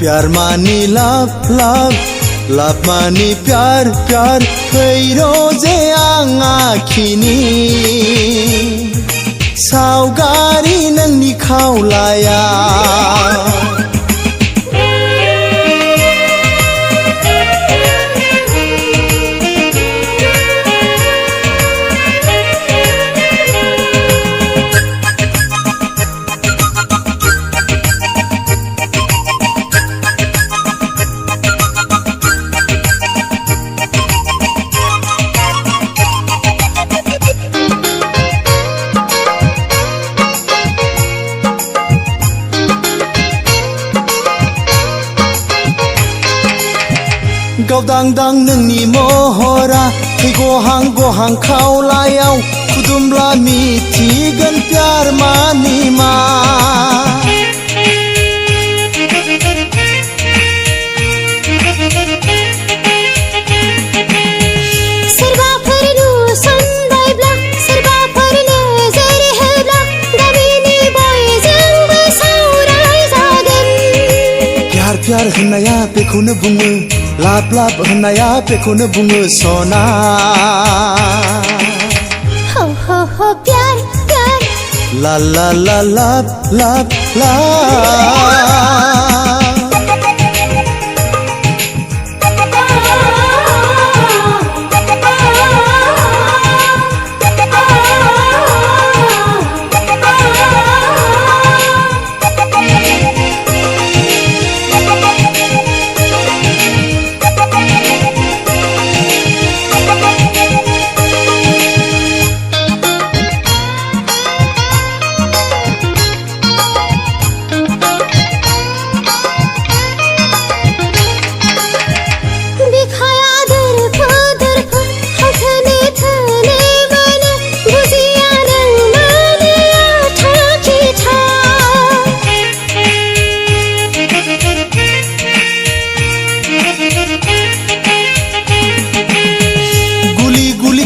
प्यार मानी लाभ लाभ लाभ मानी प्यार प्यार फैरो जे आं आखिनि सावगारि नोंनि खावलाया गावदांदां नोंनि महरा थै गहां गहां खावलायाव खुदुमब्ला मिथिगोन प्यार मानि मा सोरबाफोर नुसनबायब्ला सोरबाफोर नोजोर होब्ला गामिनि बयजोंबो सावरायजागोन प्यार प्यार होननाया बेखौनो बुङो लाभ लाभ होननाया बेखौनो बुङो सना हो हो हो प्यार प्यार ला ला ला लाभ लाभ लाभ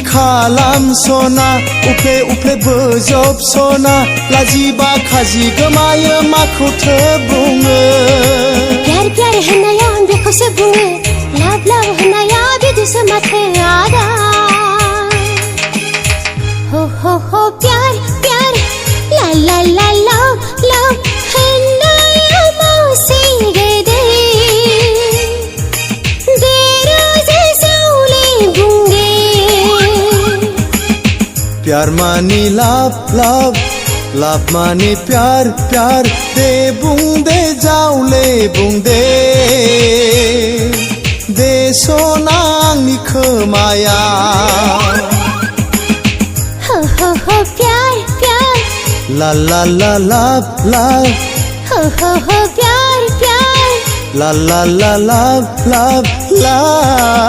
खालाम सना उफ्ले उफ्ले बोजब सना लाजिबा खाजि गोमायो माखौथो बुङो प्यार प्यार होननाया बेखौसो बुङो लाभ लाभ होननाया बिदिसो माथो आदा हो हो हो प्यार प्यार ला ला ला लाभ लाभ होननाया मावसे गेदे देरोजे सावले बुंगे प्यार मानी लाभ लाभ लाभ मानी प्यार प्यार दे बुं दे जावले बुं दे सना आंनि खोमाया हो हो हो प्यार प्यार ला ला ला लाभ लाभ हो हो हो प्यार प्यार ला ला ला लाभ लाभ लाभ